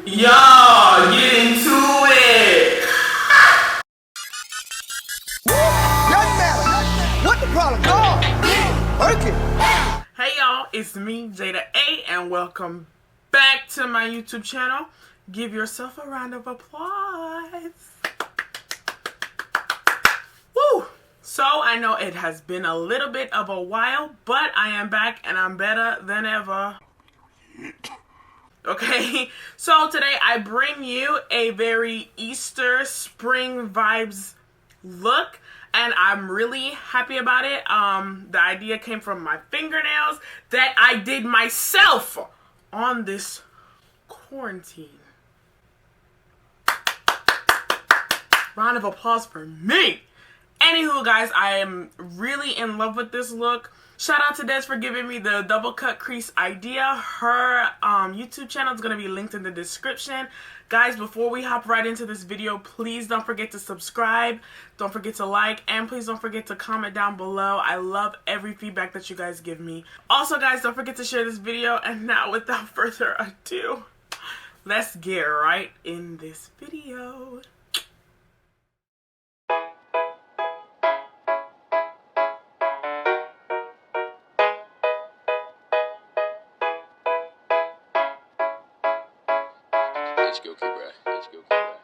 Y'all, get into it! Young man, what the problem? Work it. Hey y'all, it's me, Jada A, and welcome back to my YouTube channel. Give yourself a round of applause. Woo! So, I know it has been a little bit of a while, but I am back and I'm better than ever. Okay, so today I bring you a very Easter spring vibes look, and I'm really happy about it. The idea came from my fingernails that I did myself on this quarantine. Round of applause for me. Anywho, guys, I am really in love with this look. Shout out to Des for giving me the double cut crease idea. Her YouTube channel is going to be linked in the description. Guys, before we hop right into this video, please don't forget to subscribe. Don't forget to like. And please don't forget to comment down below. I love every feedback that you guys give me. Also, guys, don't forget to share this video. And now, without further ado, let's get right in this video. HGOK, bruh. HGOK, bruh.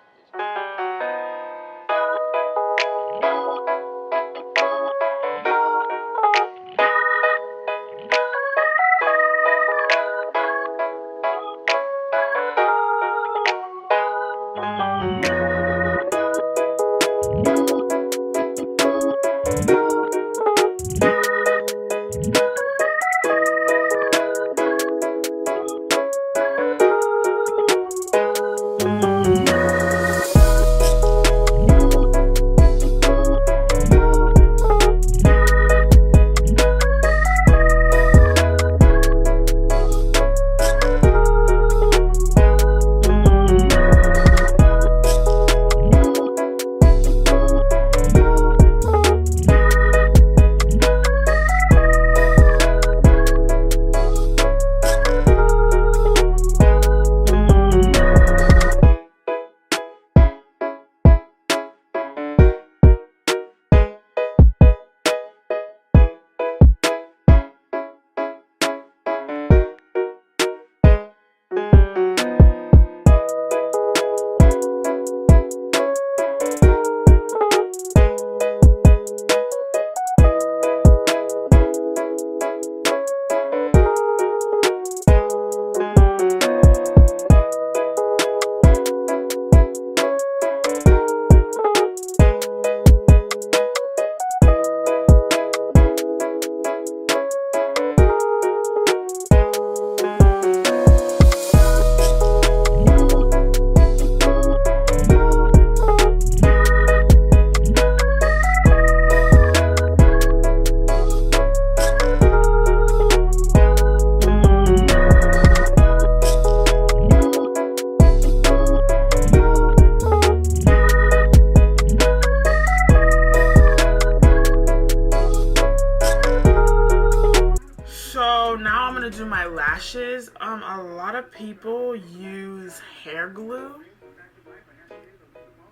Do my lashes. A lot of people use hair glue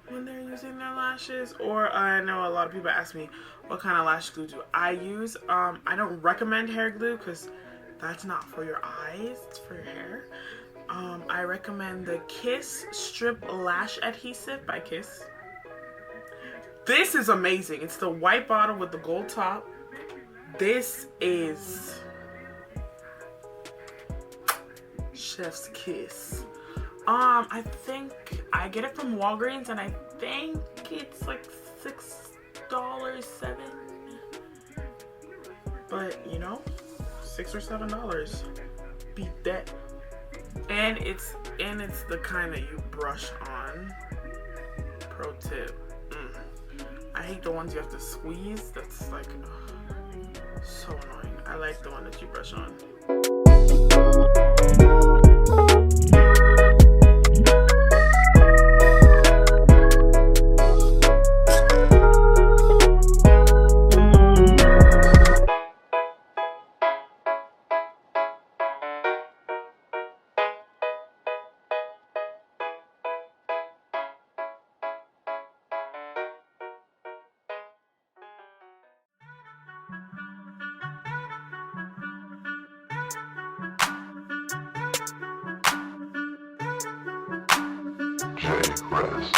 when they're using their lashes, or I know a lot of people ask me what kind of lash glue do I use. I don't recommend hair glue because that's not for your eyes, it's for your hair. I recommend the Kiss Strip Lash Adhesive by Kiss. This is amazing. It's the white bottle with the gold top. This is chef's kiss. I think I get it from Walgreens, and I think it's like $6, $7. But you know, $6 or $7. Beat that. And it's the kind that you brush on. Pro tip. I hate the ones you have to squeeze. That's like so annoying. I like the one that you brush on. express.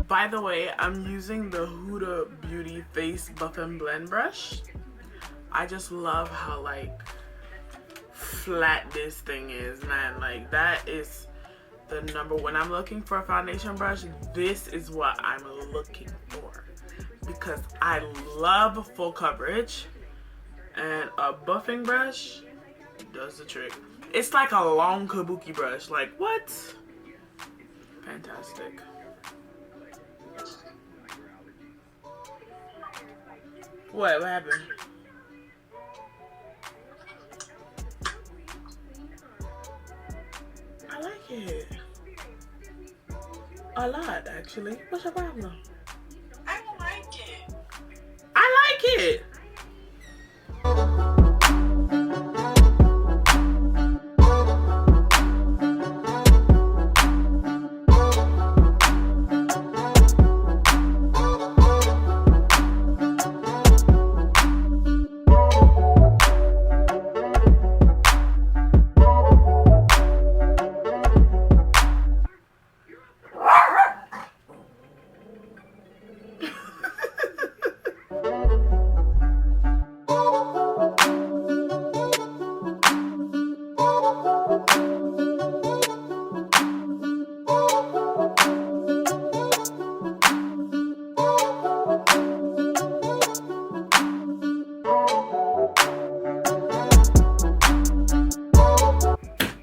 By the way, I'm using the Huda Beauty Face Buff and Blend brush. I just love how like flat this thing is, man. Like that is the number. When I'm looking for a foundation brush, this is what I'm looking for, because I love full coverage, and a buffing brush does the trick. It's like a long kabuki brush. Like what? Fantastic. What happened? I like it a lot, actually. What's your problem? I don't like it. I like it.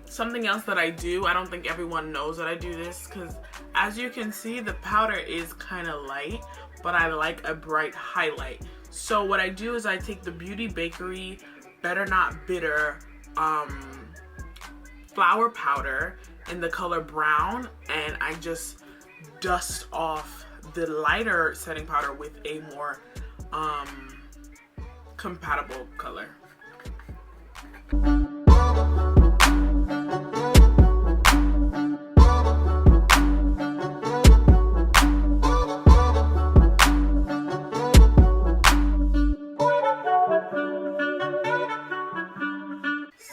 Something else that I do, I don't think everyone knows that I do this, because as you can see, the powder is kind of light, but I like a bright highlight. So what I do is I take the Beauty Bakery Better Not Bitter flour powder in the color brown, and I just dust off the lighter setting powder with a more compatible color.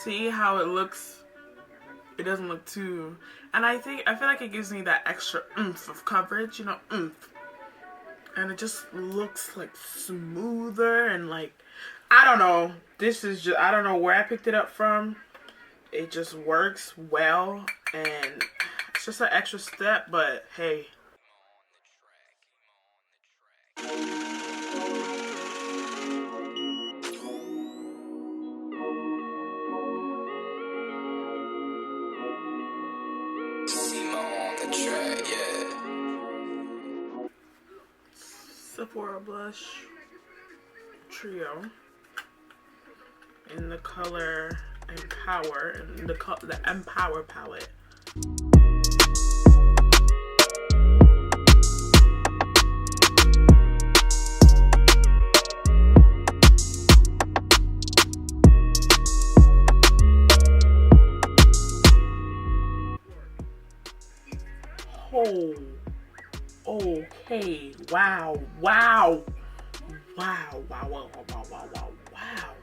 See how it looks? It doesn't look too, and I feel like it gives me that extra oomph of coverage, you know, oomph. And it just looks like smoother, and like, I don't know, this is just, I don't know where I picked it up from. It just works well, and it's just an extra step, but hey. Sephora blush trio in the color Empower, in the Empower palette. Oh. Okay, wow, wow, wow, wow, wow, wow, wow, wow, wow.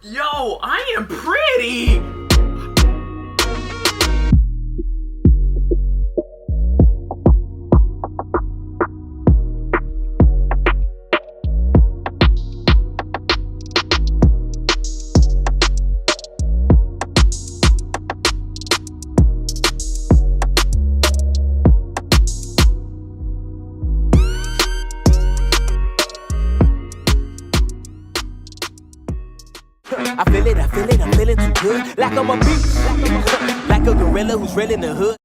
Yo, I am pretty! I feel it, I'm feeling too good. Like I'm a beast, like a gorilla who's real in the hood.